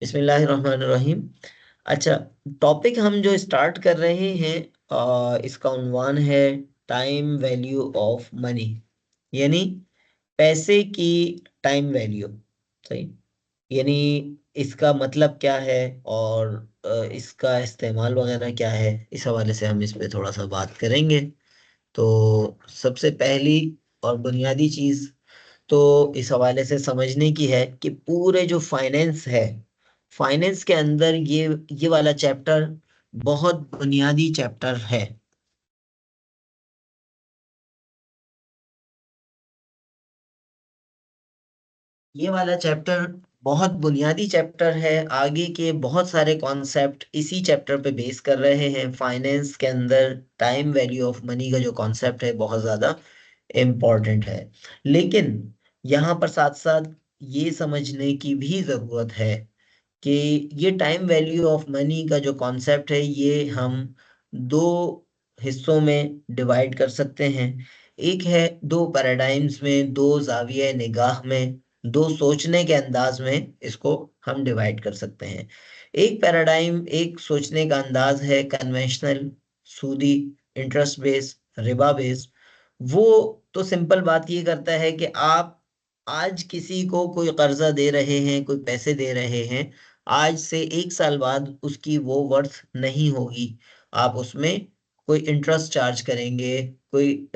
बिस्मिल्लाहिर्रहमानिर्रहीम। अच्छा, टॉपिक हम जो स्टार्ट कर रहे हैं, इसका उन्वान है टाइम वैल्यू ऑफ मनी, यानी पैसे की टाइम वैल्यू। सही। यानी इसका मतलब क्या है और इसका इस्तेमाल वगैरह क्या है, इस हवाले से हम इस पे थोड़ा सा बात करेंगे। तो सबसे पहली और बुनियादी चीज तो इस हवाले से समझने की है कि पूरे जो फाइनेंस है, फाइनेंस के अंदर ये वाला चैप्टर बहुत बुनियादी चैप्टर है। ये वाला चैप्टर बहुत बुनियादी चैप्टर है। आगे के बहुत सारे कॉन्सेप्ट इसी चैप्टर पे बेस कर रहे हैं। फाइनेंस के अंदर टाइम वैल्यू ऑफ मनी का जो कॉन्सेप्ट है बहुत ज्यादा इम्पोर्टेंट है। लेकिन यहाँ पर साथ साथ ये समझने की भी जरूरत है कि ये टाइम वैल्यू ऑफ मनी का जो कॉन्सेप्ट है ये हम दो हिस्सों में डिवाइड कर सकते हैं। एक है दो पैराडाइम्स में, दो जाविया निगाह में, दो सोचने के अंदाज में इसको हम डिवाइड कर सकते हैं। एक पैराडाइम, एक सोचने का अंदाज है कन्वेंशनल, सूदी, इंटरेस्ट बेस्ड, रिबा बेस्ड। वो तो सिंपल बात ये करता है कि आप आज किसी को कोई कर्जा दे रहे हैं, कोई पैसे दे रहे हैं, आज से एक साल बाद उसकी वो वर्थ नहीं होगी। आप उसमें कोई इंटरेस्ट चार्ज करेंगे, कोई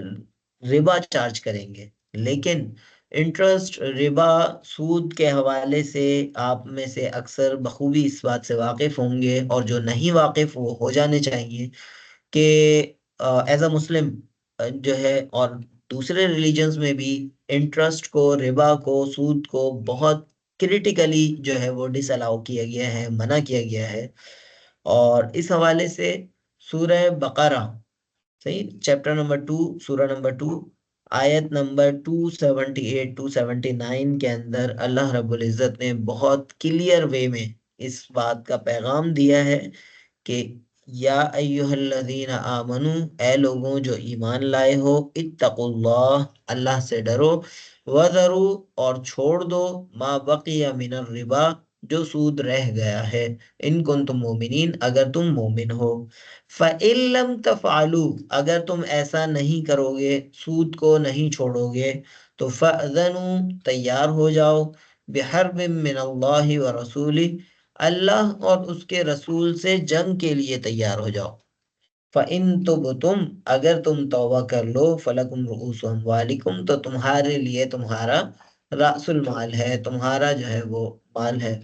रिबा चार्ज करेंगे। लेकिन इंटरेस्ट, रिबा, सूद के हवाले से आप में से अक्सर बखूबी इस बात से वाकिफ होंगे, और जो नहीं वाकिफ वो हो जाने चाहिए कि एज अ मुस्लिम जो है, और दूसरे रिलीजन्स में भी इंटरेस्ट को, रिबा को, सूद को बहुत क्रिटिकली जो है वो डिसअलाउ किया गया है, मना किया गया है। और इस हवाले से सूरह बकरा, सही, चैप्टर नंबर 2, सूरह नंबर 2, आयत नंबर 278 279 के अंदर अल्लाह रब्बुल इज़्ज़त ने बहुत क्लियर वे में इस बात का पैगाम दिया है कि या अय्युहल्लज़ीना आमनू, ए लोगों जो ईमान लाए हो, इत्तकुल्लाह, अल्लाह से डरो, वज़रू, और छोड़ दो, मा बक़िया मिनर रिबा, जो सूद रह गया है, इन कुंतुम मोमिनीन, अगर तुम मोमिन हो। फ़इल्लम तफ़अलू, अगर तुम ऐसा नहीं करोगे, सूद को नहीं छोड़ोगे, तो फ़अज़नू, तैयार हो जाओ, बिहर्बिम मिनल्लाहि व रसूली, अल्लाह और उसके रसूल से जंग के लिए तैयार हो जाओ। फ़इन तुम, अगर तुम तौबा कर लो, फलकुम रुऊसु अम्वालिकुम, तो तुम्हारे लिए तुम्हारा रासुल माल है, तुम्हारा जो है वो माल है।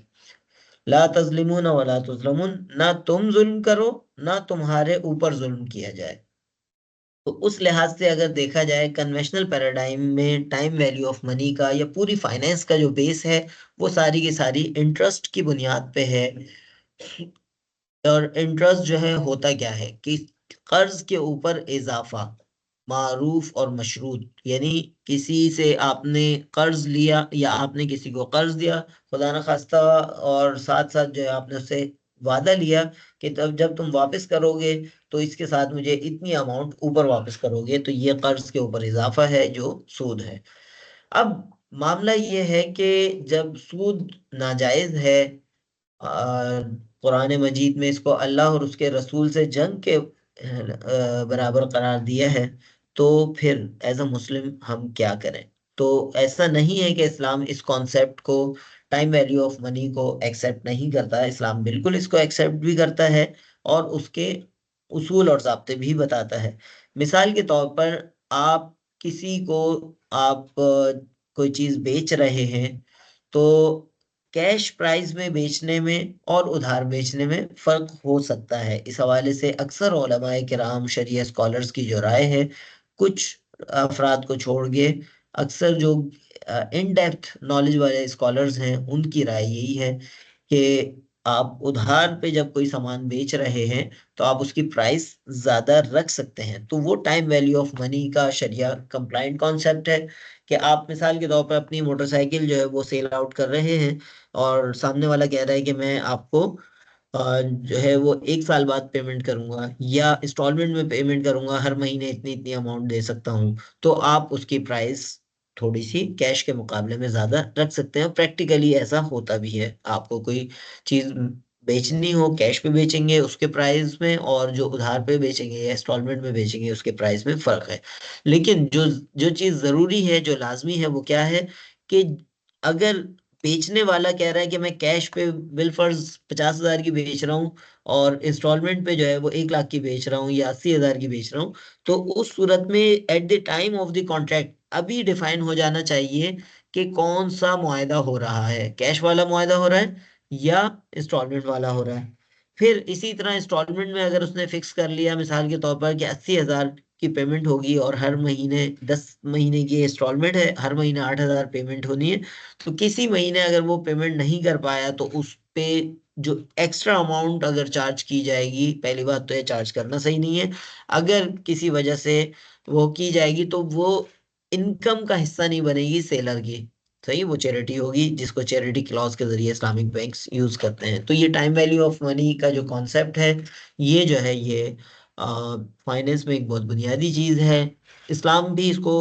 ला तज़लिमून वला तुज़लमून, ना तुम जुल्म करो, ना तुम्हारे ऊपर जुल्म किया जाए। तो उस लिहाज से अगर देखा जाए, कन्वेंशनल पैराडाइम में टाइम वैल्यू ऑफ मनी का या पूरी फाइनेंस का जो बेस है, वो सारी की सारी इंटरेस्ट की बुनियाद पे है। और इंटरेस्ट जो है होता क्या है कि कर्ज के ऊपर इजाफा, मारूफ और मशरूत, यानी किसी से आपने कर्ज लिया या आपने किसी को कर्ज दिया, खुदा न खास्ता, और साथ साथ जो है आपने उससे वादा लिया कि तब जब तुम वापस करोगे तो इसके साथ मुझे इतनी अमाउंट ऊपर वापस करोगे, तो ये कर्ज के ऊपर इजाफा है जो सूद है। अब मामला ये है कि जब सूद नाजायज है, कुरान मजीद में इसको अल्लाह और उसके रसूल से जंग के बराबर करार दिया है, तो फिर एज अ मुस्लिम हम क्या करें? तो ऐसा नहीं है कि इस्लाम इस कॉन्सेप्ट को, टाइम वैल्यू ऑफ मनी को एक्सेप्ट नहीं करता। इस्लाम बिल्कुल इसको एक्सेप्ट भी करता है और उसके उसूल और ज़ाब्ते भी बताता है। मिसाल के तौर पर, आप किसी को, आप कोई चीज़ बेच रहे हैं, तो कैश प्राइस में बेचने में और उधार बेचने में फ़र्क हो सकता है। इस हवाले से अक्सर उलमाए किराम, शरिया स्कॉलर्स की जो राय है, कुछ अफराद को छोड़ के अक्सर जो इन डेप्थ नॉलेज वाले स्कॉलर्स हैं, उनकी राय यही है कि आप उधार पे जब कोई सामान बेच रहे हैं तो आप उसकी प्राइस ज़्यादा रख सकते हैं। तो वो टाइम वैल्यू ऑफ मनी का शरिया कंप्लाइंट कॉन्सेप्ट है कि आप मिसाल के तौर पर अपनी मोटरसाइकिल जो है वो सेल आउट कर रहे हैं, और सामने वाला कह रहा है कि मैं आपको जो है वो एक साल बाद पेमेंट करूंगा या इंस्टॉलमेंट में पेमेंट करूंगा, हर महीने इतनी इतनी अमाउंट दे सकता हूँ। तो आप उसकी प्राइस थोड़ी सी कैश के मुकाबले में ज्यादा रख सकते हैं। प्रैक्टिकली ऐसा होता भी है। आपको कोई चीज बेचनी हो, कैश पे बेचेंगे उसके प्राइस में, और जो उधार पे बेचेंगे या इंस्टॉलमेंट में बेचेंगे उसके प्राइस में फर्क है। लेकिन जो जो चीज जरूरी है, जो लाजमी है, वो क्या है कि अगर बेचने वाला कह रहा है कि मैं कैश पे बिल फर्ज 50,000 की बेच रहा हूँ और इंस्टॉलमेंट पे जो है वो 1 लाख की बेच रहा हूँ या 80,000 की बेच रहा हूँ, तो उस सूरत में at the time of the contract अभी डिफाइन हो जाना चाहिए कि कौन सा मुआयदा हो रहा है, कैश वाला मुआयदा हो रहा है या इंस्टॉलमेंट वाला हो रहा है। फिर इसी तरह इंस्टॉलमेंट में अगर उसने फिक्स कर लिया मिसाल के तौर पर कि 80,000 की पेमेंट होगी और हर महीने 10 महीने की इंस्टॉलमेंट है, हर महीने 8,000 पेमेंट होनी है, तो किसी महीने अगर वो पेमेंट नहीं कर पाया तो उस पे जो एक्स्ट्रा अमाउंट अगर चार्ज की जाएगी, पहली बात तो ये चार्ज करना सही नहीं है। अगर किसी वजह से वो की जाएगी तो वो इनकम का हिस्सा नहीं बनेगी सेलर की। सही, वो चैरिटी होगी जिसको चैरिटी क्लॉज के जरिए इस्लामिक बैंक्स यूज करते हैं। तो ये टाइम वैल्यू ऑफ मनी का जो कॉन्सेप्ट है, ये जो है ये फाइनेंस में एक बहुत बुनियादी चीज है। इस्लाम भी इसको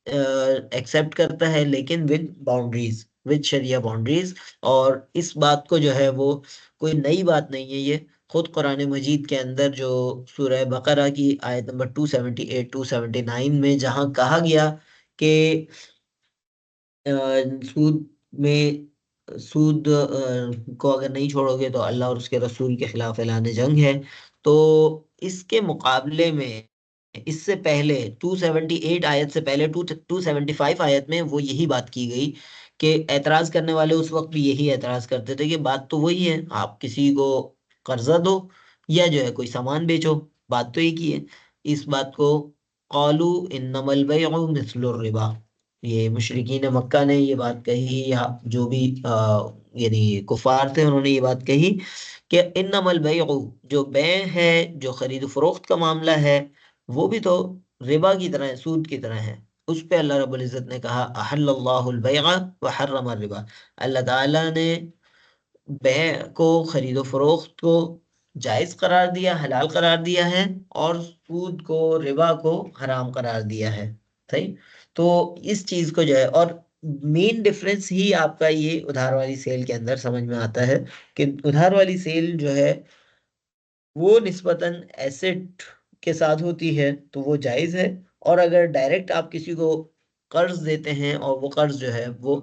एक्सेप्ट करता है, लेकिन with boundaries, with sharia boundaries. और इस बात को जो है वो कोई नई बात नहीं है, ये खुद कुरान मजीद के अंदर जो सूरह बकरा की आयत नंबर 278 279 में जहाँ कहा गया कि सूद में सूद को अगर नहीं छोड़ोगे तो अल्लाह और उसके रसूल के खिलाफ ऐलान जंग है। तो इसके मुकाबले में इससे पहले 278 आयत से पहले 275 आयत में वो यही बात की गई कि एतराज करने वाले उस वक्त भी यही एतराज करते थे कि बात तो वही है, आप किसी को कर्जा दो या जो है कोई सामान बेचो, बात तो एक ही है। इस बात को कौलू इन्नमल बैउ मिस्लुर रिबा, ये मुशरिकीन मक्का ने ये बात कही, या जो भी यानी कुफार थे उन्होंने ये बात कही कि इन्नमल बैउ, जो बै है, जो खरीद फरोख्त का मामला है, वो भी तो रिबा की तरह है, सूद की तरह है। उस पे अल्लाह रब्बुल इज्जत ने कहा अहल्लल्लाहुल बैअ व हर्रम रिबा, अल्लाह ताला ने बै को, खरीदो फरोख्त को जायज करार दिया, हलाल करार दिया है, और सूद को, रिबा को हराम करार दिया है। सही। तो इस चीज को जो है, और मेन डिफरेंस ही आपका ये उधार वाली सेल के अंदर समझ में आता है कि उधार वाली सेल जो है वो निस्बतन एसेट के साथ होती है तो वो जायज है। और अगर डायरेक्ट आप किसी को कर्ज देते हैं और वो कर्ज जो है वो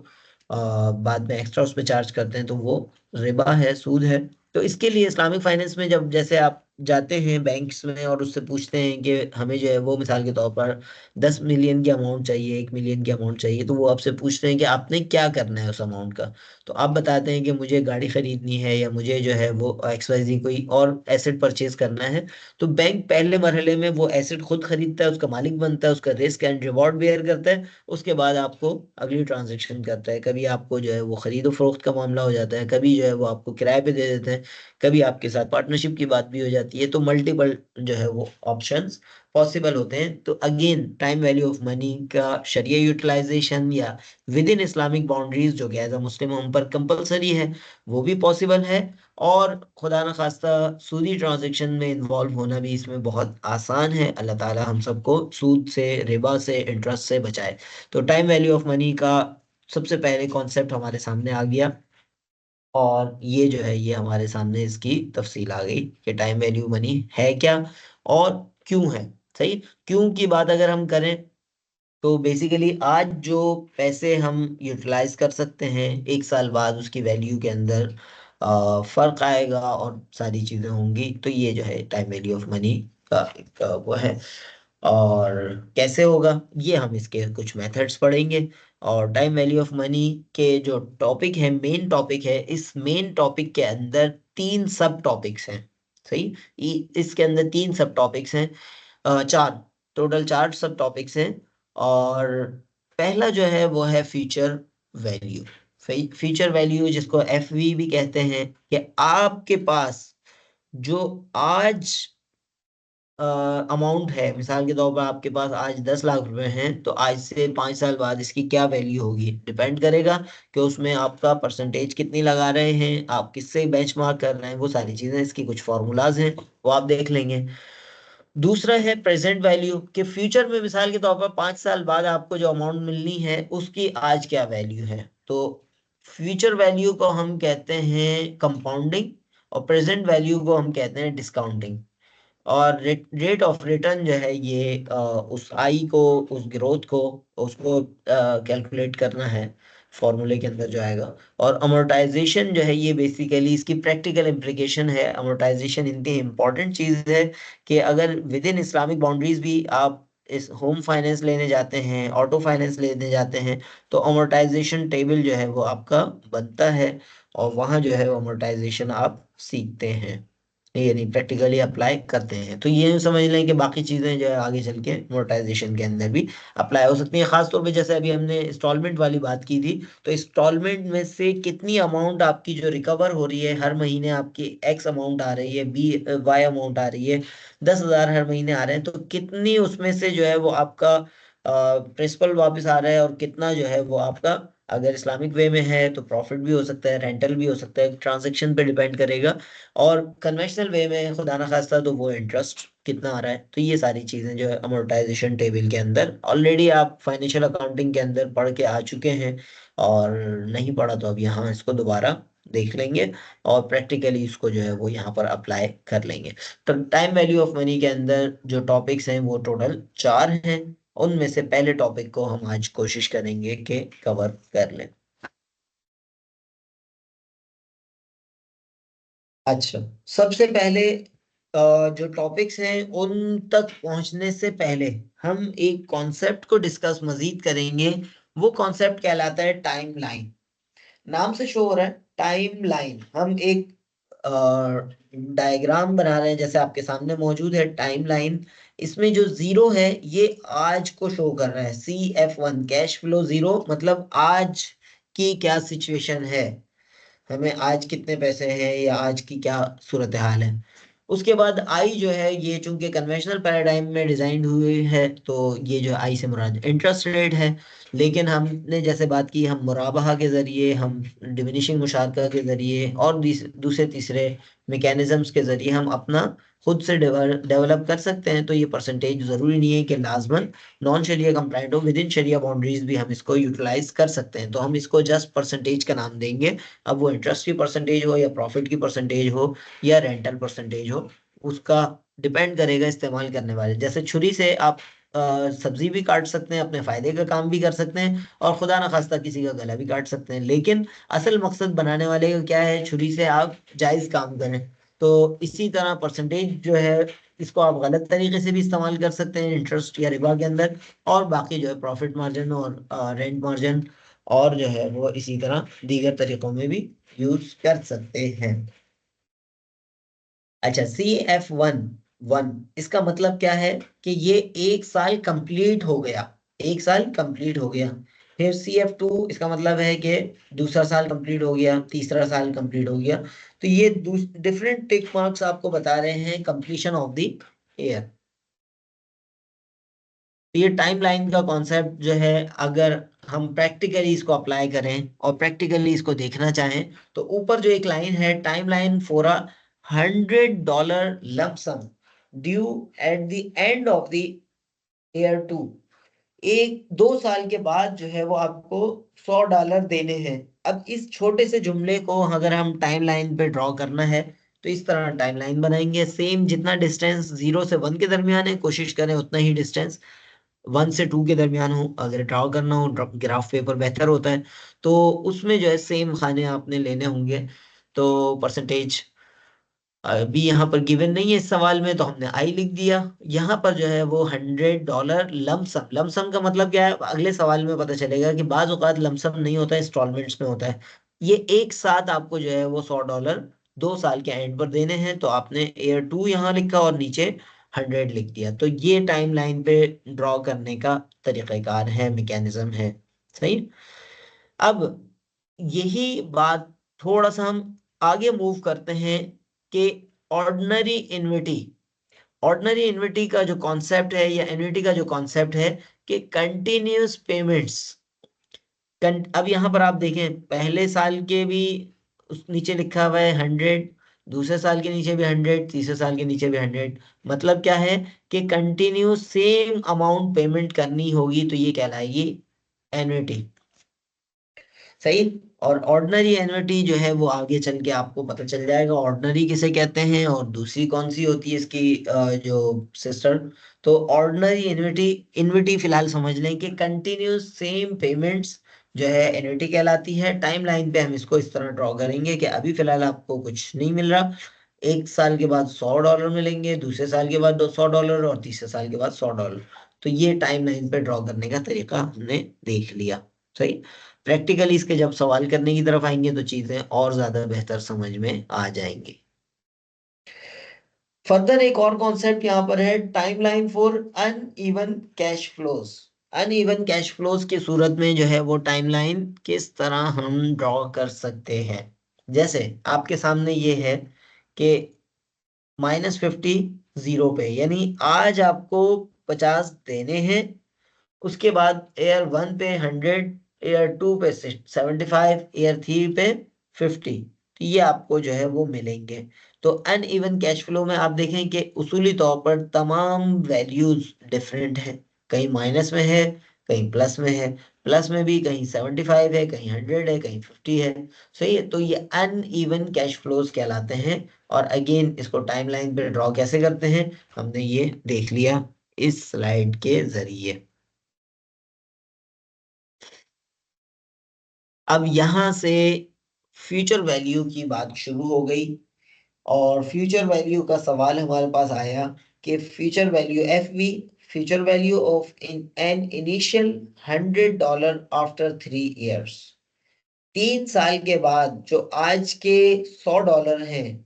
बाद में एक्स्ट्रा उस पर चार्ज करते हैं तो वो रिबा है, सूद है। तो इसके लिए इस्लामिक फाइनेंस में जब जैसे आप जाते हैं बैंक्स में और उससे पूछते हैं कि हमें जो है वो मिसाल के तौर पर 10 मिलियन की अमाउंट चाहिए, 1 मिलियन की अमाउंट चाहिए, तो वो आपसे पूछते हैं कि आपने क्या करना है उस अमाउंट का। तो आप बताते हैं कि मुझे गाड़ी खरीदनी है या मुझे जो है वो XYZ कोई और एसेट परचेज करना है। तो बैंक पहले मरहले में वो एसेट खुद खरीदता है, उसका मालिक बनता है, उसका रिस्क एंड रिवॉर्ड बेयर करता है। उसके बाद आपको अगली ट्रांजेक्शन करता है। कभी आपको जो है वो खरीदो फरोख्त का मामला हो जाता है, कभी जो है वो आपको किराए पे दे देते हैं, कभी आपके साथ पार्टनरशिप की बात भी हो जाती है। तो मल्टीपल जो है वो ऑप्शंस पॉसिबल होते हैं। तो again time value of money का शरिया यूटिलाइजेशन या विद इन इस्लामिक बाउंड्रीज जो कि एज अ मुस्लिम हम पर कंपलसरी है, वो भी पॉसिबल है। और खुदा न खास्ता सूदी ट्रांजैक्शन में इन्वॉल्व होना भी इसमें बहुत आसान है। अल्लाह ताला हम सबको सूद से, रिबा से, इंटरेस्ट से बचाए। तो टाइम वैल्यू ऑफ मनी का सबसे पहले कॉन्सेप्ट हमारे सामने आ गया, और ये जो है ये हमारे सामने इसकी तफसील आ गई कि टाइम वैल्यू मनी है क्या और क्यों है। सही। क्यों की बात अगर हम करें तो बेसिकली आज जो पैसे हम यूटिलाइज कर सकते हैं, 1 साल बाद उसकी वैल्यू के अंदर फर्क आएगा और सारी चीजें होंगी। तो ये जो है टाइम वैल्यू ऑफ मनी का एक वो है। और कैसे होगा, ये हम इसके कुछ मेथड्स पढ़ेंगे। और टाइम वैल्यू ऑफ मनी के जो टॉपिक है, मेन टॉपिक है, इस मेन टॉपिक के अंदर 3 सब टॉपिक्स हैं। सही। इसके अंदर 3 सब टॉपिक्स हैं, चार, टोटल 4 सब टॉपिक्स हैं। और पहला जो है वो है फ्यूचर वैल्यू। फ्यूचर वैल्यू जिसको FV भी कहते हैं, कि आपके पास जो आज अमाउंट है, मिसाल के तौर पर आपके पास आज 10 लाख रुपए हैं, तो आज से 5 साल बाद इसकी क्या वैल्यू होगी, डिपेंड करेगा कि उसमें आपका परसेंटेज कितनी लगा रहे हैं, आप किससे बेंचमार्क कर रहे हैं, वो सारी चीजें, इसकी कुछ फॉर्मूलाज हैं वो आप देख लेंगे। दूसरा है प्रेजेंट वैल्यू, कि फ्यूचर में मिसाल के तौर पर 5 साल बाद आपको जो अमाउंट मिलनी है उसकी आज क्या वैल्यू है। तो फ्यूचर वैल्यू को हम कहते हैं कंपाउंडिंग, और प्रेजेंट वैल्यू को हम कहते हैं डिस्काउंटिंग। और रेट ऑफ रिटर्न जो है ये उस आई को, उस ग्रोथ को, उसको कैलकुलेट करना है फॉर्मूले के अंदर जो आएगा। और अमोर्टाइजेशन जो है ये बेसिकली इसकी प्रैक्टिकल इम्प्लीकेशन है। अमोर्टाइजेशन इतनी इंपॉर्टेंट चीज़ है कि अगर विद इन इस्लामिक बाउंड्रीज भी आप इस होम फाइनेंस लेने जाते हैं, ऑटो फाइनेंस लेने जाते हैं, तो अमोर्टाइजेशन टेबल जो है वो आपका बनता है, और वहाँ जो है वो अमोर्टाइजेशन आप सीखते हैं, यानी प्रैक्टिकली अप्लाई करते हैं। तो ये समझ लें कि बाकी चीज़ें जो है आगे चल के मोनेटाइजेशन के अंदर भी अप्लाई हो सकती हैं। खासतौर पे जैसे अभी हमने इंस्टॉलमेंट वाली बात की थी, तो इंस्टॉलमेंट में से कितनी अमाउंट आपकी जो रिकवर हो रही है, हर महीने आपकी एक्स अमाउंट आ रही है, बी वाई अमाउंट आ रही है, 10,000 हर महीने आ रहे हैं, तो कितनी उसमें से जो है वो आपका प्रिंसिपल वापस आ रहा है, और कितना जो है वो आपका, अगर इस्लामिक वे में है तो प्रॉफिट भी हो सकता है, रेंटल भी हो सकता है, ट्रांजेक्शन पे डिपेंड करेगा। और कन्वेंशनल वे में खुदा ना खास्ता तो वो इंटरेस्ट कितना आ रहा है। तो ये सारी चीजें जो है अमोर्टाइजेशन टेबल के अंदर ऑलरेडी आप फाइनेंशियल अकाउंटिंग के अंदर पढ़ के आ चुके हैं, और नहीं पढ़ा तो अब यहाँ इसको दोबारा देख लेंगे, और प्रैक्टिकली इसको जो है वो यहाँ पर अप्लाई कर लेंगे। तो टाइम वैल्यू ऑफ मनी के अंदर जो टॉपिक्स हैं वो टोटल 4 हैं। उनमें से पहले टॉपिक को हम आज कोशिश करेंगे कि कवर कर लें। अच्छा, सबसे पहले जो टॉपिक्स हैं उन तक पहुंचने से पहले हम एक कॉन्सेप्ट को डिस्कस मजीद करेंगे। वो कॉन्सेप्ट कहलाता है टाइम लाइन। नाम से शो हो रहा है टाइम लाइन। हम एक डायग्राम बना रहे हैं, जैसे आपके सामने मौजूद है टाइम लाइन। इसमें जो जीरो है ये आज को शो कर रहा है, CF1 कैश फ्लो जीरो, मतलब आज की क्या सिचुएशन है, हमें आज कितने पैसे हैं या आज की क्या सूरत हाल है। उसके बाद आई जो है ये चूंकि कन्वेंशनल पैराडाइम में डिजाइन हुई है, तो ये जो आई से मुराद इंटरेस्ट रेट है। लेकिन हमने जैसे बात की, हम मुराबाहा के जरिए, हम डिमिनिशिंग मुशारका के जरिए, और दूसरे तीसरे मैकेनिज्म्स के जरिए हम अपना खुद से डेवलप कर सकते हैं। तो ये परसेंटेज जरूरी नहीं है कि लाजमन नॉन शरिया कंप्लाइंट हो, विद इन शरिया बाउंड्रीज भी हम इसको यूटिलाइज कर सकते हैं। तो हम इसको जस्ट परसेंटेज का नाम देंगे। अब वो इंटरेस्ट की परसेंटेज हो, या प्रॉफिट की परसेंटेज हो, या रेंटल परसेंटेज हो, उसका डिपेंड करेगा इस्तेमाल करने वाले। जैसे छुरी से आप सब्जी भी काट सकते हैं, अपने फायदे का काम भी कर सकते हैं, और खुदा ना खास्ता किसी का गला भी काट सकते हैं। लेकिन असल मकसद बनाने वाले का क्या है, छुरी से आप जायज काम करें। तो इसी तरह परसेंटेज जो है, इसको आप गलत तरीके से भी इस्तेमाल कर सकते हैं इंटरेस्ट या रिबा के अंदर, और बाकी जो है प्रॉफिट मार्जिन और रेंट मार्जिन, और जो है वो इसी तरह दीगर तरीकों में भी यूज कर सकते हैं। अच्छा, CF1 इसका मतलब क्या है, कि ये 1 साल कंप्लीट हो गया, 1 साल कंप्लीट हो गया। फिर CF2 इसका मतलब है कि दूसरा साल कंप्लीट हो गया, तीसरा साल कंप्लीट हो गया। तो ये डिफरेंट टिक मार्क्स आपको बता रहे हैं कंप्लीशन ऑफ द ईयर। तो ये टाइम लाइन का कॉन्सेप्ट जो है, अगर हम प्रैक्टिकली इसको अप्लाई करें और प्रैक्टिकली इसको देखना चाहें, तो ऊपर जो एक लाइन है, time line for $100 lump sum due at the end of the year 2। 1-2 साल के बाद जो है वो आपको $100 देने हैं। अब इस छोटे से जुमले को अगर हम टाइम लाइन पे ड्रॉ करना है, तो इस तरह टाइम लाइन बनाएंगे। सेम जितना डिस्टेंस 0 से 1 के दरमियान है, कोशिश करें उतना ही डिस्टेंस 1 से 2 के दरमियान हो। अगर ड्रॉ करना हो, ग्राफ पेपर बेहतर होता है। तो उसमें जो है सेम खाने आपने लेने होंगे। तो परसेंटेज अभी यहाँ पर गिवन नहीं है इस सवाल में, तो हमने आई लिख दिया। यहाँ पर जो है वो $100 लमसम। लमसम का मतलब क्या है, अगले सवाल में पता चलेगा कि बाज औकात लमसम नहीं होता है, इंस्टॉलमेंट्स में होता है। ये एक साथ आपको जो है वो $100 2 साल के एंड पर देने हैं। तो आपने ईयर 2 यहाँ लिखा और नीचे 100 लिख दिया। तो ये टाइम लाइन पे ड्रॉ करने का तरीक़ाकार है, मैकेनिज्म है। सही। अब यही बात थोड़ा सा हम आगे मूव करते हैं, कि ऑर्डिनरी इन्विटी। ऑर्डिनरी इन्विटी का जो कॉन्सेप्ट है, या एन्युटी का जो कॉन्सेप्ट है, कि कंटिन्यूस पेमेंट्स। अब यहाँ पर आप देखें, पहले साल के भी उस नीचे लिखा हुआ है 100, दूसरे साल के नीचे भी 100, तीसरे साल के नीचे भी 100। मतलब क्या है कि कंटिन्यू सेम अमाउंट पेमेंट करनी होगी, तो ये कहलाएगी एन्युटी। सही। और ऑर्डिनरी एन्युटी जो है वो आगे चल के आपको पता चल जाएगा ऑर्डिनरी किसे कहते हैं और दूसरी कौन सी होती है इसकी जो सिस्टर। तो ऑर्डिनरी एन्युटी, इन्विटी फिलहाल समझ लें कि कंटिन्यूस सेम पेमेंट्स जो है एन्युटी कहलाती है। टाइम लाइन पे हम इसको इस तरह ड्रॉ करेंगे कि अभी फिलहाल आपको कुछ नहीं मिल रहा, एक साल के बाद $100 मिलेंगे, दूसरे साल के बाद $200 और तीसरे साल के बाद $100। तो ये टाइम लाइन पे ड्रॉ करने का तरीका हमने देख लिया। सही। प्रैक्टिकली इसके जब सवाल करने की तरफ आएंगे तो चीजें और ज्यादा बेहतर समझ में आ जाएंगी। फर्दर एक और कॉन्सेप्ट यहाँ पर है, timeline for uneven cash flows. Uneven cash flows की सूरत में जो है वो टाइमलाइन किस तरह हम ड्रॉ कर सकते हैं। जैसे आपके सामने ये है कि -50 जीरो पे, यानी आज आपको 50 देने हैं, उसके बाद एयर 1 पे 100, एयर 2 पे 75, एयर 3 पे 50। तो ये आपको जो है वो मिलेंगे। तो अनइवन कैश फ्लो में आप देखें कि उसूली तौर पर तमाम वैल्यूज डिफरेंट है, कहीं माइनस में है, कहीं प्लस में है। प्लस में भी कहीं 75 है, कहीं 100 है, कहीं 50 है। सही है। तो ये अनइवन कैश फ्लोज कहलाते हैं। और अगेन इसको टाइमलाइन पे ड्रॉ कैसे करते हैं हमने ये देख लिया इस स्लाइड के जरिए। अब यहां से फ्यूचर वैल्यू की बात शुरू हो गई, और फ्यूचर वैल्यू का सवाल हमारे पास आया कि future value FV, future value of in an initial $100 after 3 years. 3 साल के बाद जो आज के $100 हैं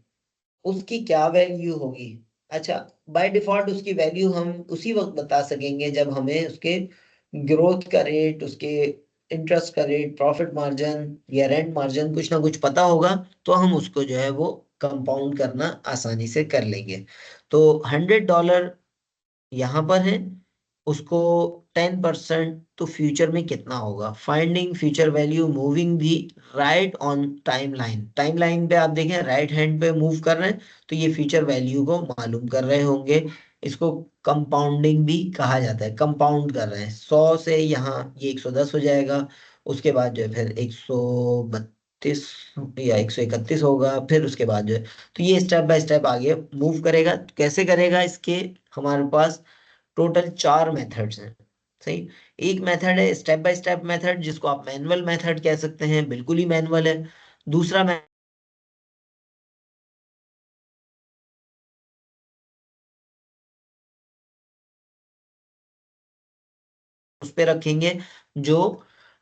उसकी क्या वैल्यू होगी। अच्छा, बाय डिफॉल्ट उसकी वैल्यू हम उसी वक्त बता सकेंगे जब हमें उसके ग्रोथ का रेट, उसके इंटरेस्ट का रेट, प्रॉफिट मार्जिन या रेंट मार्जिन कुछ ना कुछ पता होगा, तो हम उसको जो है वो कंपाउंड करना आसानी से कर लेंगे। तो $100 यहाँ पर है, उसको 10% तो फ्यूचर में कितना होगा। Finding future value moving the right on time line. Time line पे आप देखें राइट हैंड पे मूव कर रहे हैं, तो ये फ्यूचर वैल्यू को मालूम कर रहे होंगे। इसको कंपाउंडिंग भी कहा जाता है, कंपाउंड कर रहे हैं। 100 से यहाँ ये 110 हो जाएगा, उसके बाद जो है फिर 132 या 131 होगा, फिर उसके बाद जो है, तो ये स्टेप बाय स्टेप आगे मूव करेगा। कैसे करेगा, इसके हमारे पास टोटल 4 मेथड्स हैं। सही। एक मेथड है स्टेप बाय स्टेप मेथड, जिसको आप मैनुअल मेथड कह सकते हैं, बिल्कुल ही मैनुअल है। दूसरा उस पे रखेंगे जो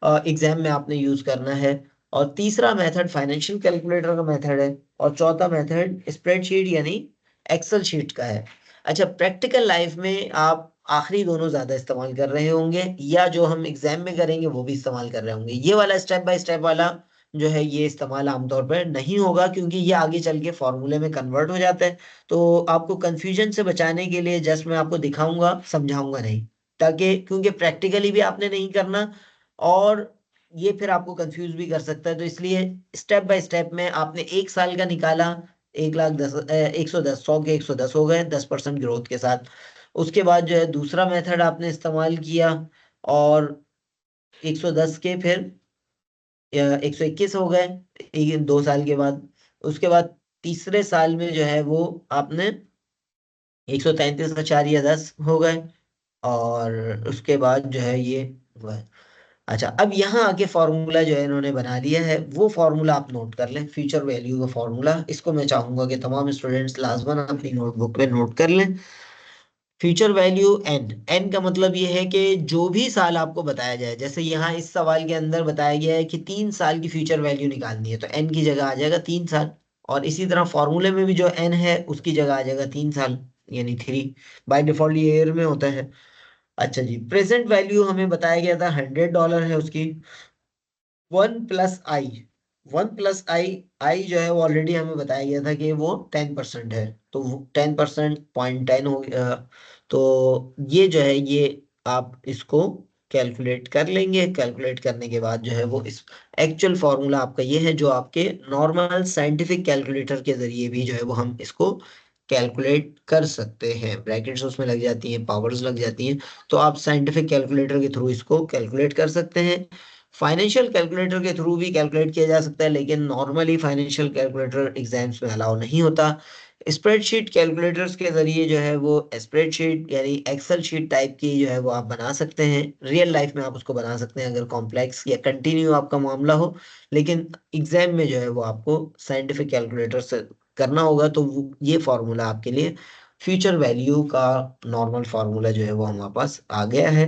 एग्जाम में आपने यूज करना है। और तीसरा मेथड फाइनेंशियल कैलकुलेटर का मेथड है। और चौथा मेथड स्प्रेडशीट यानी एक्सेल शीट का है। अच्छा, प्रैक्टिकल लाइफ में आप आखिरी दोनों ज्यादा इस्तेमाल कर रहे होंगे, या जो हम एग्जाम में करेंगे वो भी इस्तेमाल कर रहे होंगे। ये वाला स्टेप बाय स्टेप वाला जो है ये इस्तेमाल आमतौर पर नहीं होगा, क्योंकि ये आगे चल के फॉर्मूले में कन्वर्ट हो जाता है। तो आपको कंफ्यूजन से बचाने के लिए जस्ट मैं आपको दिखाऊंगा, समझाऊंगा नहीं, ताकि क्योंकि प्रैक्टिकली भी आपने नहीं करना और ये फिर आपको कंफ्यूज भी कर सकता है। तो इसलिए स्टेप बाय स्टेप में आपने एक साल का निकाला, 1,10,000 110, 100 के 110 हो गए 10% ग्रोथ के साथ। उसके बाद जो है दूसरा मेथड आपने इस्तेमाल किया, और 110 के फिर 121 हो गए 2 साल के बाद। उसके बाद तीसरे साल में जो है वो आपने 133,10 हो गए, और उसके बाद जो है ये हुआ है। अच्छा, अब यहाँ आके फॉर्मूला जो है इन्होंने बना दिया है, वो फॉर्मूला आप नोट कर लें, फ्यूचर वैल्यू का फॉर्मूला। इसको मैं चाहूंगा कि तमाम स्टूडेंट्स लाजमन अपनी नोटबुक पे नोट कर लें। फ्यूचर वैल्यू एन, एन का मतलब ये है कि जो भी साल आपको बताया जाए, जैसे यहाँ इस सवाल के अंदर बताया गया है कि 3 साल की फ्यूचर वैल्यू निकालनी है, तो एन की जगह आ जाएगा 3 साल। और इसी तरह फॉर्मूले में भी जो एन है उसकी जगह आ जाएगा 3 साल, यानी 3। बाय डिफॉल्ट ये ईयर में होता है। अच्छा जी, प्रेजेंट वैल्यू हमें बताया गया था $100 है उसकी। 1 + i, 1 + i, आई जो है वो ऑलरेडी हमें बताया गया था कि वो 10% है, तो 10% 0.10 हो गया। तो ये जो है ये आप इसको कैलकुलेट कर लेंगे। कैलकुलेट करने के बाद जो है वो इस एक्चुअल फॉर्मूला आपका ये है, जो आपके नॉर्मल साइंटिफिक कैलकुलेटर के जरिए भी जो है वो हम इसको कैलकुलेट कर सकते हैं। ब्रैकेट्स उसमें लग जाती हैं, पावर्स लग जाती हैं, तो आप साइंटिफिक कैलकुलेटर के थ्रू इसको कैलकुलेट कर सकते हैं। फाइनेंशियल कैलकुलेटर के थ्रू भी कैलकुलेट किया जा सकता है, लेकिन नॉर्मली फाइनेंशियल कैलकुलेटर एग्जाम्स में अलाउ नहीं होता। स्प्रेडशीट कैलकुलेटर्स के जरिए जो है वो स्प्रेडशीट यानी एक्सेल शीट टाइप की जो है वो आप बना सकते हैं। रियल लाइफ में आप उसको बना सकते हैं अगर कॉम्प्लेक्स या कंटिन्यू आपका मामला हो, लेकिन एग्जाम में जो है वो आपको साइंटिफिक कैलकुलेटर से करना होगा। तो ये फॉर्मूला आपके लिए फ्यूचर वैल्यू का नॉर्मल फार्मूला जो है वो हमारे पास आ गया है।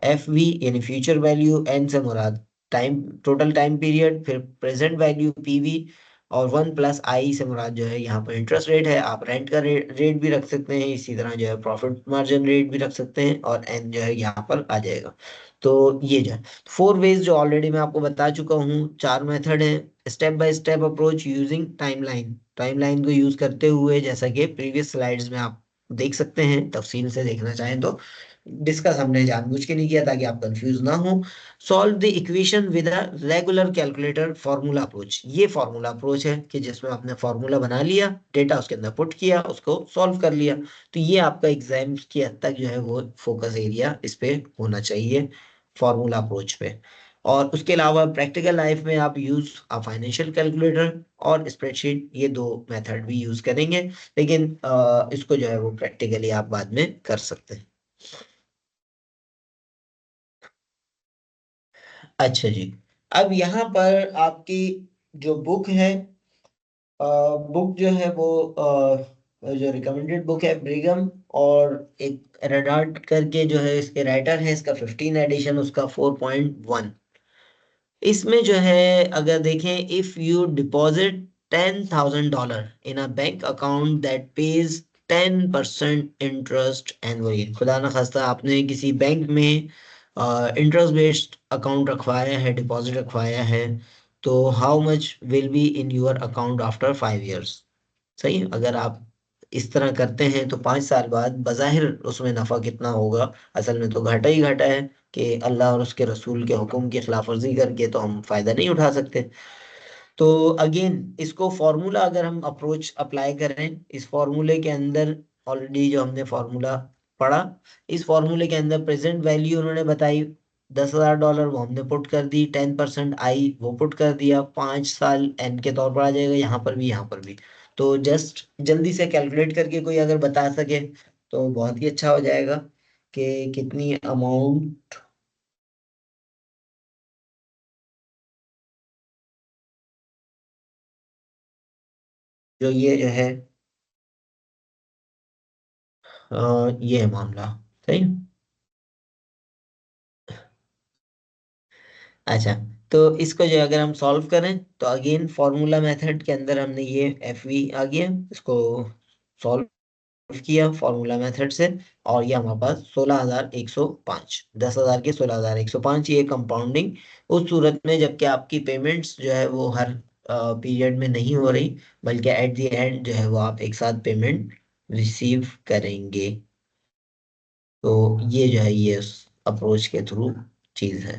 एफ वी यानी फ्यूचर वैल्यू, एन से मुराद टाइम, टोटल टाइम पीरियड, फिर प्रेजेंट वैल्यू पीवी, और 1 + i से मुराद जो है यहाँ पर इंटरेस्ट रेट है। आप रेंट का रेट भी रख सकते हैं, इसी तरह जो है प्रॉफिट मार्जिन रेट भी रख सकते हैं, और एन जो है यहाँ पर आ जाएगा। तो ये जो है 4 वेज जो ऑलरेडी मैं आपको बता चुका हूँ, 4 मेथड है। Step by step approach using timeline, timeline को यूज करते हुए, जैसा कि प्रीवियस स्लाइड्स में आप देख सकते हैं, तफसील से देखना चाहें तो डिस्कस हमने जानबूझ के नहीं किया ताकि आप कंफ्यूज ना हो। Solve the equation with a regular calculator formula approach, ये फॉर्मूला अप्रोच है कि जिसमें आपने फॉर्मूला बना लिया, डेटा उसके अंदर पुट किया, उसको सॉल्व कर लिया। तो ये आपका एग्जाम की हद तक जो है वो फोकस एरिया इस पे होना चाहिए, फॉर्मूला अप्रोच पे। और उसके अलावा प्रैक्टिकल लाइफ में आप यूज फाइनेंशियल कैलकुलेटर और स्प्रेडशीट, ये दो मेथड भी यूज करेंगे, लेकिन इसको जो है वो प्रैक्टिकली आप बाद में कर सकते हैं। अच्छा जी, अब यहाँ पर आपकी जो बुक है, बुक जो है वो जो रिकमेंडेड बुक है ब्रिगम, और एक रेडार्ट करके जो है इसके राइटर है, इसका 15 एडिशन, उसका 4.1। इसमें जो है अगर देखें, if you deposit $10,000 in a bank account that page 10% interest annually, खुदा ना खास्ता आपने किसी बैंक में इंटरेस्ट बेस्ड अकाउंट रखवाया है, डिपॉजिट रखवाया है, तो how much will be in your account after 5 years। सही है, अगर आप इस तरह करते हैं तो 5 साल बाद बज़ाहिर उसमें नफा कितना होगा, असल में तो घाटा ही घाटा है, कि अल्लाह और उसके रसूल के हुक्म की खिलाफ वर्जी करके तो हम फायदा नहीं उठा सकते। तो अगेन इसको फॉर्मूला अगर हम अप्रोच अप्लाई करें, इस फॉर्मूले के अंदर ऑलरेडी जो हमने फॉर्मूला पढ़ा, इस फॉर्मूले के अंदर प्रेजेंट वैल्यू उन्होंने बताई $10,000, वो हमने पुट कर दी, 10% आई वो पुट कर दिया, 5 साल एन के तौर पर आ जाएगा, यहाँ पर भी यहाँ पर भी। तो जस्ट जल्दी से कैलकुलेट करके कोई अगर बता सके तो बहुत ही अच्छा हो जाएगा, कि कितनी अमाउंट जो ये जो है ये है मामला। सही। अच्छा, तो इसको जो अगर हम सॉल्व करें तो अगेन फॉर्मूला मेथड के अंदर हमने ये एफ वी आ गया, इसको सॉल्व किया फॉर्मूला मेथड से, और ये हमारे पास 16,105, 10,000 के 16,105, ये कंपाउंडिंग उस सूरत में जबकि आपकी पेमेंट्स जो है वो हर पीरियड में नहीं हो रही, बल्कि एट द एंड जो है वो आप एक साथ पेमेंट रिसीव करेंगे। तो ये जो है ये अप्रोच के थ्रू चीज है।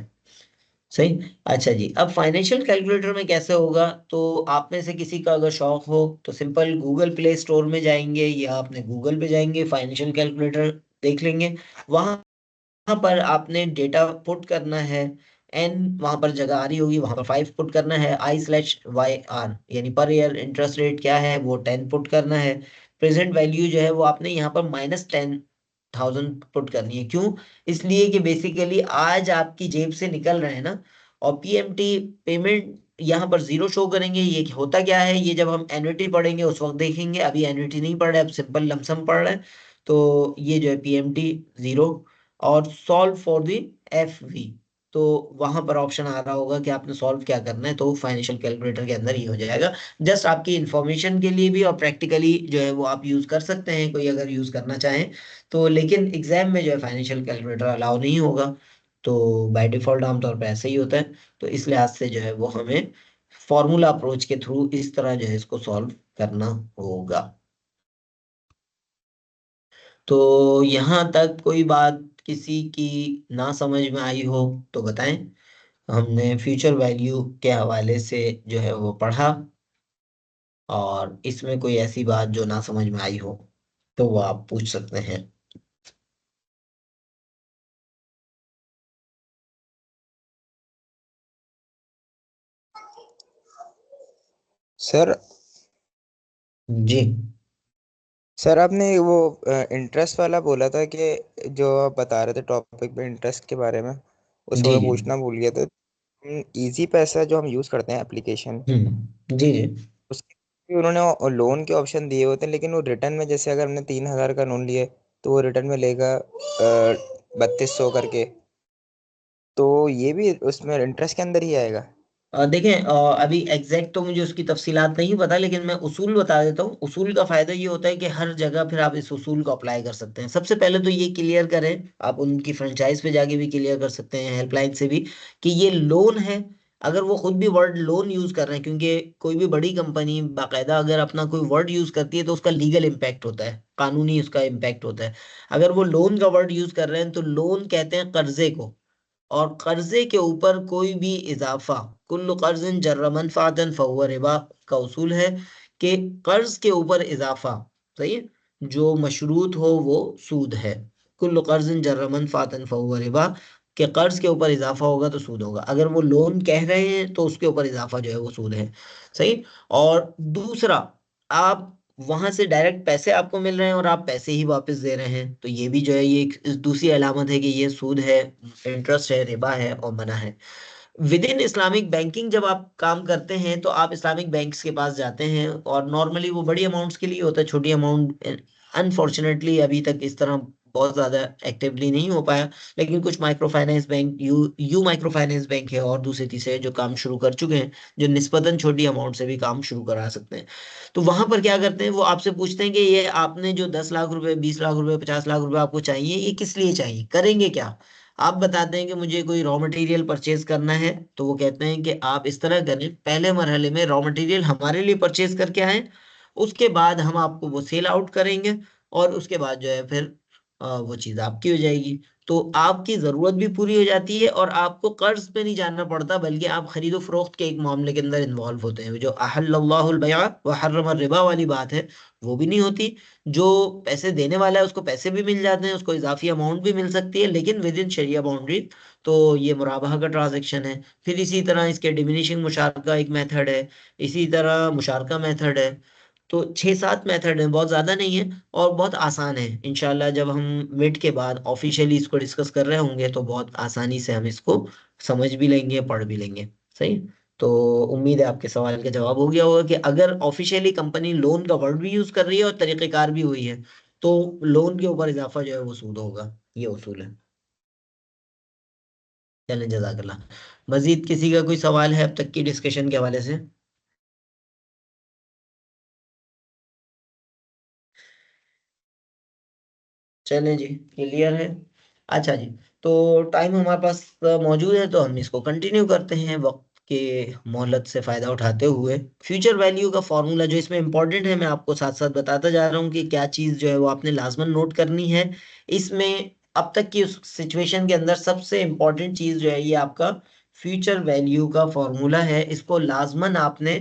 सही। अच्छा जी, अब फाइनेंशियल कैलकुलेटर में कैसे होगा, तो आप में से किसी का अगर शौक हो तो सिंपल गूगल प्ले स्टोर में जाएंगे या अपने गूगल पे जाएंगे, फाइनेंशियल कैलकुलेटर देख लेंगे। वहां पर आपने डेटा पुट करना है, एन वहां पर जगह आ रही होगी, वहां पर 5 पुट करना है, I/YR यानी पर ईयर इंटरेस्ट रेट क्या है वो 10 पुट करना है। प्रेजेंट वैल्यू जो है वो आपने यहाँ पर -10,000 पुट करनी है। क्यों? इसलिए कि बेसिकली आज आपकी जेब से निकल रहे हैं ना, और पीएमटी पेमेंट यहाँ पर जीरो शो करेंगे। ये होता क्या है, ये जब हम एन्युटी पढ़ेंगे उस वक्त देखेंगे, अभी एन्युटी नहीं पढ़ रहे, अब सिंपल लमसम पढ़ रहे हैं। तो ये जो है पीएमटी जीरो, और solve for the F V, तो वहां पर ऑप्शन आ रहा होगा कि आपने सॉल्व क्या करना है, तो फाइनेंशियल कैलकुलेटर के अंदर ही हो जाएगा। जस्ट आपकी इंफॉर्मेशन के लिए भी, और प्रैक्टिकली जो है वो आप यूज कर सकते हैं, कोई अगर यूज करना चाहें तो, लेकिन एग्जाम में जो है फाइनेंशियल कैलकुलेटर अलाउ नहीं होगा। तो बाय डिफॉल्ट आमतौर पर ऐसे ही होता है। तो इस लिहाज से जो है वो हमें फॉर्मूला अप्रोच के थ्रू इस तरह जो है इसको सॉल्व करना होगा। तो यहाँ तक कोई बात किसी की ना समझ में आई हो तो बताएं। हमने फ्यूचर वैल्यू के हवाले से जो है वो पढ़ा, और इसमें कोई ऐसी बात जो ना समझ में आई हो तो वो आप पूछ सकते हैं। सर जी। सर आपने वो इंटरेस्ट वाला बोला था कि जो आप बता रहे थे टॉपिक पे इंटरेस्ट के बारे में, उसको जी मैं जी। पूछना भूल गया था। इजी पैसा जो हम यूज़ करते हैं एप्लीकेशन, जी जी। उसके भी उन्होंने लोन के ऑप्शन दिए होते हैं, लेकिन वो रिटर्न में जैसे अगर हमने 3,000 का लोन लिए तो वो रिटर्न में लेगा 3,200 करके। तो ये भी उसमें इंटरेस्ट के अंदर ही आएगा? देखें, अभी एग्जैक्ट तो मुझे उसकी तफसीलात नहीं पता, लेकिन मैं उसूल बता देता हूँ। उसूल का फायदा ये होता है कि हर जगह फिर आप इस उसूल को अप्लाई कर सकते हैं। सबसे पहले तो ये क्लियर करें, आप उनकी फ्रेंचाइज पे जाके भी क्लियर कर सकते हैं, हेल्पलाइन से भी, कि ये लोन है। अगर वो खुद भी वर्ड लोन यूज कर रहे हैं, क्योंकि कोई भी बड़ी कंपनी बाकायदा अगर अपना कोई वर्ड यूज करती है तो उसका लीगल इम्पैक्ट होता है, कानूनी उसका इम्पैक्ट होता है। अगर वो लोन का वर्ड यूज कर रहे हैं तो लोन कहते हैं कर्जे को, और कर्जे के ऊपर कोई भी इजाफा, कुल्लु कर्जिन जर्र मनफातन फहुव रिबा का उसूल है कि कर्ज के ऊपर इजाफा, सही है, जो मशरूत हो वो सूद है। कुल्लु कर्जिन जर्र मनफातन फहुव रिबा, कि कर्ज के ऊपर इजाफा होगा तो सूद होगा। अगर वो लोन कह रहे हैं तो उसके ऊपर इजाफा जो है वो सूद है। सही। और दूसरा, आप वहां से डायरेक्ट पैसे आपको मिल रहे हैं और आप पैसे ही वापस दे रहे हैं, तो ये भी जो है ये एक दूसरी अलामत है कि ये सूद है, इंटरेस्ट है, रिबा है और मना है। विद इन इस्लामिक बैंकिंग जब आप काम करते हैं तो आप इस्लामिक बैंक्स के पास जाते हैं, और नॉर्मली वो बड़ी अमाउंट्स के लिए होता है, छोटी अमाउंट अनफॉर्चुनेटली अभी तक इस तरह बहुत ज्यादा एक्टिवली नहीं हो पाया। लेकिन कुछ micro finance bank, you micro finance bank है और दूसरे तीसरे जो काम शुरू कर चुके हैं, जो निस्बतन छोटी अमाउंट से भी काम शुरू करा सकते हैं। तो वहां पर क्या करते हैं, वो आपसे पूछते हैं कि ये आपने जो 10 लाख रुपए, 20 लाख रुपए, 50 लाख रुपए आपको चाहिए, ये किस लिए चाहिए, करेंगे क्या। आप बताते हैं कि मुझे कोई रॉ मटेरियल परचेज करना है, तो वो कहते हैं कि आप इस तरह करें, पहले मरहले में रॉ मटेरियल हमारे लिए परचेज करके आए, उसके बाद हम आपको वो सेल आउट करेंगे, और उसके बाद जो है फिर वो चीज़ आपकी हो जाएगी। तो आपकी ज़रूरत भी पूरी हो जाती है, और आपको कर्ज पे नहीं जाना पड़ता, बल्कि आप खरीदो फरोख्त के एक मामले के अंदर इन्वॉल्व होते हैं। जो अहल्लल्लाहुल बैअ व हर्रम रिबा वाली बात है, वो भी नहीं होती। जो पैसे देने वाला है उसको पैसे भी मिल जाते हैं, उसको इजाफी अमाउंट भी मिल सकती है, लेकिन विद इन शरिया बाउंड्री। तो ये मुराबाहा का ट्रांजैक्शन है। फिर इसी तरह इसके डिमिनिशिंग मुशारका एक मेथड है, इसी तरह मुशारका मेथड है। तो 6-7 मेथड हैं, बहुत ज़्यादा नहीं है, और बहुत आसान है। इंशाल्लाह जब हम मिड के बाद ऑफिशियली इसको डिस्कस कर रहे होंगे तो बहुत आसानी से हम इसको समझ भी लेंगे, पढ़ भी लेंगे। सही। तो उम्मीद है आपके सवाल का जवाब हो गया होगा कि अगर ऑफिशियली कंपनी लोन का वर्ड भी यूज कर रही है और तरीक़ेकार भी हुई है, तो लोन के ऊपर इजाफा जो है वो सूद होगा। ये उसूल है। चलें, जज़ाकल्लाह। मजीद किसी का कोई सवाल है अब तक की डिस्कशन के हवाले से? चलें जी, क्लियर है। अच्छा जी। तो टाइम हमारे पास मौजूद है, तो हम इसको कंटिन्यू करते हैं वक्त के मोहलत से फ़ायदा उठाते हुए। फ्यूचर वैल्यू का फॉर्मूला जो इसमें इंपॉर्टेंट है, मैं आपको साथ साथ बताता जा रहा हूँ कि क्या चीज़ जो है वो आपने लाजमन नोट करनी है। इसमें अब तक की उस सिचुएशन के अंदर सबसे इम्पोर्टेंट चीज़ जो है ये आपका फ्यूचर वैल्यू का फॉर्मूला है। इसको लाजमन आपने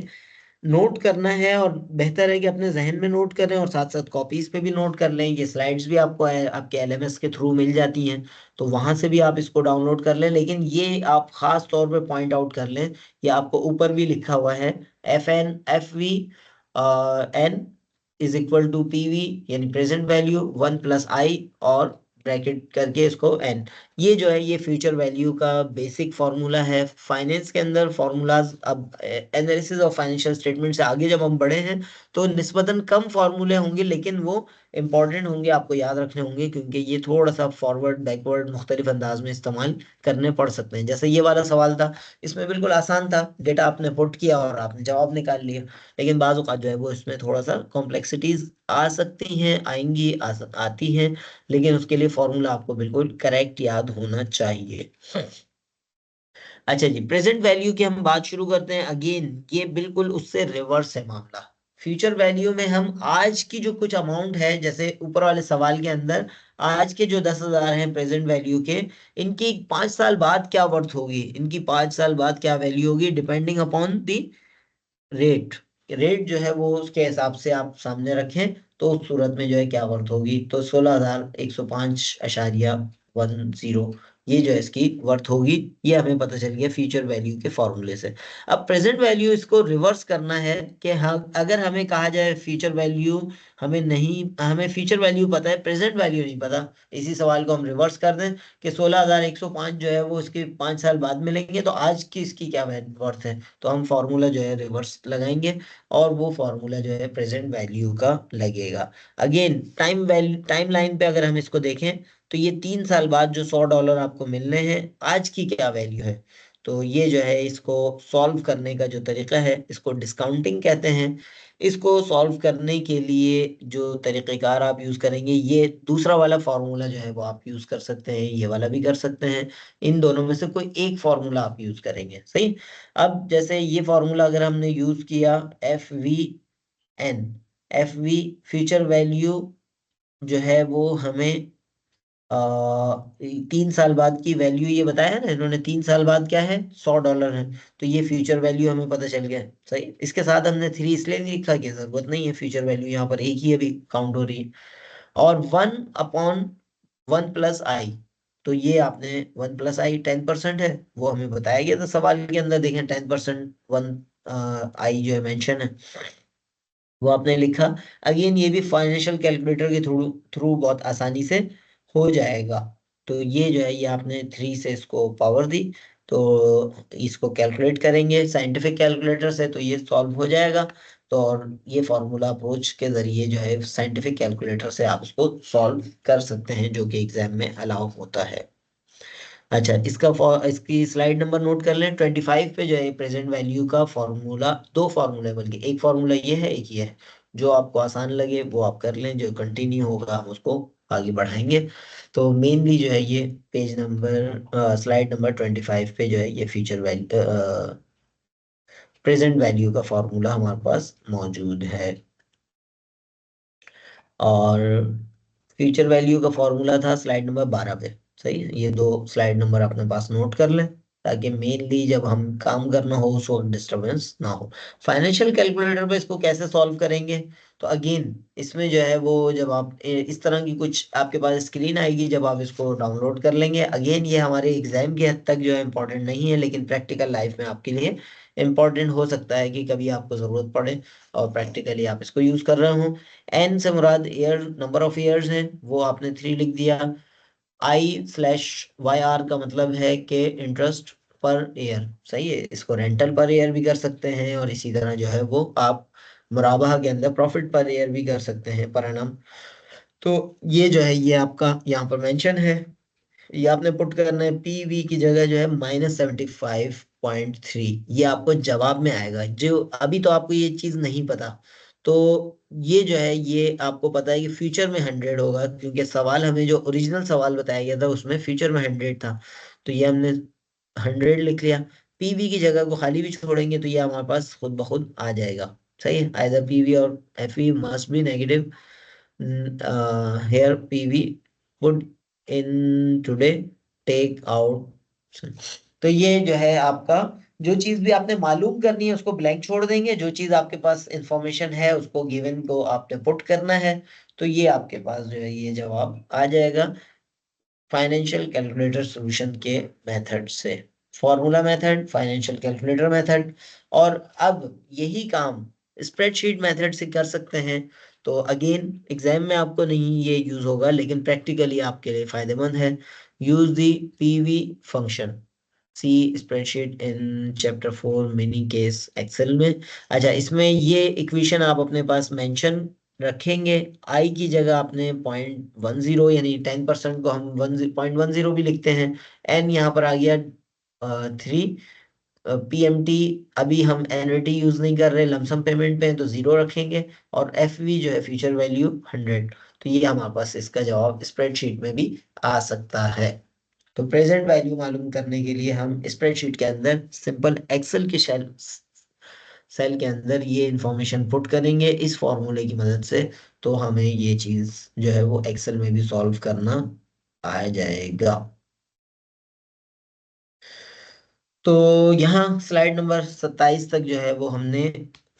नोट करना है, और बेहतर है कि अपने जहन में नोट करें और साथ साथ कॉपीज पे भी नोट कर लें। ये स्लाइड्स भी आपको आपके एलएमएस के थ्रू मिल जाती हैं, तो वहां से भी आप इसको डाउनलोड कर लें। लेकिन ये आप खास तौर पे पॉइंट आउट कर लें, ये आपको ऊपर भी लिखा हुआ है, F V is equal to P V, यानी प्रेजेंट वैल्यू 1 + i, और ब्रैकेट करके इसको एन। ये जो है ये फ्यूचर वैल्यू का बेसिक फार्मूला है। फाइनेंस के अंदर फार्मूलाज, अब एनालिसिस ऑफ फाइनेंशियल स्टेटमेंट से आगे जब हम बढ़े हैं तो निस्बतन कम फार्मूले होंगे, लेकिन वो इंपॉर्टेंट होंगे, आपको याद रखने होंगे, क्योंकि ये थोड़ा सा फॉरवर्ड बैकवर्ड मुख्तलिफ अंदाज में इस्तेमाल करने पड़ सकते हैं। जैसे ये वाला सवाल था, इसमें बिल्कुल आसान था, डेटा आपने पुट किया और आपने जवाब निकाल लिया। लेकिन बाज़ औक़ात जो है वो इसमें थोड़ा सा कॉम्प्लेक्सिटीज आ सकती हैं, आएंगी, आती हैं, लेकिन उसके लिए फॉर्मूला आपको बिल्कुल करेक्ट याद होना चाहिए। अच्छा जी, प्रेजेंट वैल्यू की हम बात शुरू करते हैं। अगेन ये बिल्कुल उससे रिवर्स है मामला। फ्यूचर वैल्यू में हम आज की जो कुछ अमाउंट है, जैसे ऊपर वाले सवाल के अंदर आज के जो 10,000 हैं प्रेजेंट वैल्यू के, इनकी 5 साल बाद क्या वर्थ होगी, इनकी 5 साल बाद क्या वैल्यू होगी, depending upon the rate. Rate जो है वो उसके हिसाब से आप सामने रखें, तो उस सूरत में जो है क्या वर्थ होगी, तो 16,105.10 ये जो है इसकी वर्थ होगी। ये हमें पता चल गया फ्यूचर वैल्यू के फॉर्मूले से। अब प्रेजेंट वैल्यू इसको रिवर्स करना है कि हाँ, अगर हमें कहा जाए फ्यूचर वैल्यू हमें नहीं, हमें फ्यूचर वैल्यू पता है, प्रेजेंट वैल्यू नहीं पता, इसी सवाल को हम रिवर्स कर दें कि 16,105 जो है वो इसके 5 साल बाद मिलेंगे, तो आज की इसकी क्या वर्थ है, तो हम फॉर्मूला जो है रिवर्स लगाएंगे और वो फॉर्मूला जो है प्रेजेंट वैल्यू का लगेगा। अगेन टाइम लाइन पे अगर हम इसको देखें, तो ये 3 साल बाद जो $100 आपको मिलने हैं, आज की क्या वैल्यू है। तो ये जो है इसको सॉल्व करने का जो तरीका है, इसको डिस्काउंटिंग कहते हैं। इसको सॉल्व करने के लिए जो तरीक़ेकार आप यूज़ करेंगे, ये दूसरा वाला फार्मूला जो है वो आप यूज़ कर सकते हैं, ये वाला भी कर सकते हैं। इन दोनों में से कोई एक फार्मूला आप यूज़ करेंगे, सही। अब जैसे ये फार्मूला अगर हमने यूज़ किया, FVN, FV फ्यूचर वैल्यू जो है वो हमें 3 साल बाद की वैल्यू ये बताया है ना इन्होंने, 3 साल बाद क्या है, $100 है। तो ये फ्यूचर वैल्यू हमें पता चल गया, सही। इसके साथ हमने 3 इसलिए नहीं लिखा कि जरूरत नहीं है, फ्यूचर वैल्यू यहाँ पर एक ही अभी काउंट हो रही है। और 1/1 + i, तो ये आपने 1 + i 10% है, वो हमें बताया गया था सवाल के अंदर, देखें 10% 1 i जो है मेंशन है, वो आपने लिखा। अगेन ये भी फाइनेंशियल कैलकुलेटर के थ्रू थ्रू बहुत आसानी से हो जाएगा। तो ये जो है ये आपने 3 से इसको पावर दी, तो इसको कैलकुलेट करेंगे साइंटिफिक कैलकुलेटर से, तो ये सॉल्व हो जाएगा। तो और ये फॉर्मूला अप्रोच के जरिए जो है साइंटिफिक कैलकुलेटर से आप इसको सॉल्व कर सकते हैं, जो कि एग्जाम में अलाउ होता है। अच्छा, इसकी स्लाइड नंबर नोट कर लें, 25 पे जो है प्रेजेंट वैल्यू का फॉर्मूला, दो फार्मूला है बल्कि, एक फार्मूला ये है, एक ये है। जो आपको आसान लगे वो आप कर लें, जो कंटिन्यू होगा हम उसको आगे बढ़ाएंगे। तो मेनली जो है ये पेज नंबर स्लाइड नंबर 25 पे जो है ये फ्यूचर वैल्यू प्रेजेंट वैल्यू का फॉर्मूला हमारे पास मौजूद है। और फ्यूचर वैल्यू का फॉर्मूला था स्लाइड नंबर 12 पे, सही है। ये दो स्लाइड नंबर अपने पास नोट कर लें, ताकि मेनली जब हम काम करना हो उस वक्त डिस्टरबेंस ना हो। फाइनेंशियल कैलकुलेटर पे इसको कैसे सॉल्व करेंगे, तो अगेन इसमें जो है वो जब आप इस तरह की कुछ आपके पास स्क्रीन आएगी, जब आप इसको डाउनलोड कर लेंगे, अगेन ये हमारे एग्जाम के हद तक जो है इम्पोर्टेंट नहीं है, लेकिन प्रैक्टिकल लाइफ में आपके लिए इम्पोर्टेंट हो सकता है कि कभी आपको ज़रूरत पड़े और प्रैक्टिकली आप इसको यूज़ कर रहे हो। एन से मुराद ईयर, नंबर ऑफ ईयर्स है, वो आपने 3 लिख दिया। I/YR का मतलब है कि इंटरेस्ट पर ईयर, सही है। इसको रेंटल पर ईयर भी कर सकते हैं, और इसी तरह जो है वो आप मुराबाहा के अंदर प्रॉफिट पर ईयर भी कर सकते हैं, पर एनम। तो ये जो है ये आपका यहाँ पर मेंशन है। ये आपने पुट करना है, PV की जगह जो है -75.3, ये आपको जवाब में आएगा। जो अभी तो आपको ये चीज नहीं पता, तो ये जो है ये आपको पता है कि फ्यूचर में 100 होगा, क्योंकि सवाल हमें जो ओरिजिनल सवाल बताया गया था उसमें फ्यूचर में 100 था, तो ये हमने 100 लिख लिया। PV की जगह को खाली भी छोड़ेंगे तो ये हमारे पास खुद ब खुद आ जाएगा, सही है। आइदर PV और FV must be negative, here PV would in today take out। तो ये जो है आपका, जो चीज भी आपने मालूम करनी है उसको ब्लैंक छोड़ देंगे, जो चीज आपके पास इंफॉर्मेशन है उसको गिवन को आपने पुट करना है, तो ये आपके पास जो है ये जवाब आ जाएगा फाइनेंशियल कैलकुलेटर सॉल्यूशन के मेथड से। Formula method, financial calculator method. और अब यही काम स्प्रेडशीट मेथड से कर सकते हैं। तो अगेन एग्जाम में आपको नहीं ये यूज होगा, लेकिन प्रैक्टिकली आपके लिए फायदेमंद है। Use the PV function, see spreadsheet in chapter 4 mini case Excel में। अच्छा, इसमें ये इक्वेशन आप अपने पास मेंशन रखेंगे। आई की जगह आपने 0.10, यानी 10% को हम 0.10 भी लिखते हैं। एन यहाँ पर आ गया 3। PMT अभी हम एनुअलिटी यूज नहीं कर रहे, लमसम पेमेंट पे हैं, तो 0 रखेंगे। और FV जो है फ्यूचर वैल्यू 100। तो ये हमारे पास इसका जवाब स्प्रेडशीट में भी आ सकता है। तो प्रेजेंट वैल्यू मालूम करने के लिए हम स्प्रेडशीट के अंदर सिंपल एक्सेल की सेल के अंदर ये इंफॉर्मेशन पुट करेंगे इस फॉर्मूले की मदद से, तो हमें ये चीज जो है वो एक्सेल में भी सॉल्व करना आ जाएगा। तो यहाँ स्लाइड नंबर 27 तक जो है वो हमने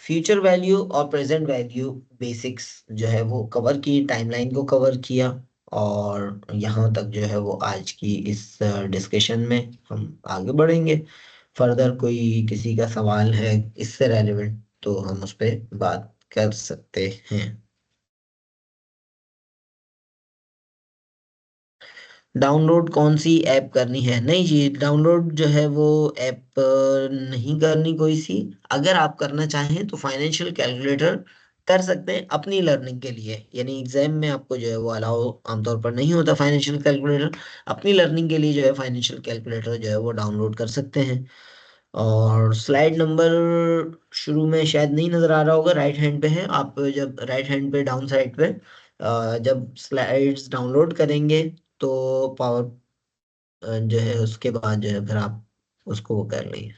फ्यूचर वैल्यू और प्रेजेंट वैल्यू बेसिक्स जो है वो कवर की, टाइमलाइन को कवर किया। और यहाँ तक जो है वो आज की इस डिस्कशन में हम आगे बढ़ेंगे। फर्दर कोई किसी का सवाल है इससे रेलेवेंट तो हम उस पर बात कर सकते हैं। डाउनलोड कौन सी ऐप करनी है? नहीं जी, डाउनलोड जो है वो ऐप नहीं करनी कोई सी। अगर आप करना चाहें तो फाइनेंशियल कैलकुलेटर कर सकते हैं अपनी लर्निंग के लिए, यानी एग्जाम में आपको जो है वो अलाउ आमतौर पर नहीं होता फाइनेंशियल कैलकुलेटर। अपनी लर्निंग के लिए जो है फाइनेंशियल कैलकुलेटर जो है वो डाउनलोड कर सकते हैं। और स्लाइड नंबर शुरू में शायद नहीं नजर आ रहा होगा, राइट हैंड पे है। आप जब राइट हैंड पे डाउन साइड पे जब स्लाइड्स डाउनलोड करेंगे तो पावर जो है उसके बाद जो है फिर आप उसको वो कर लेंगे।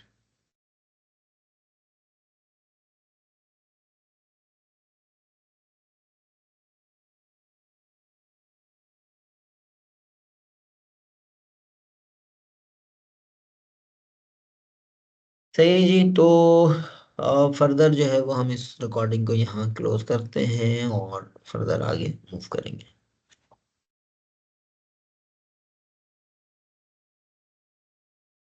सही है जी। तो फर्दर जो है वो हम इस रिकॉर्डिंग को यहाँ क्लोज करते हैं और फर्दर आगे मूव करेंगे।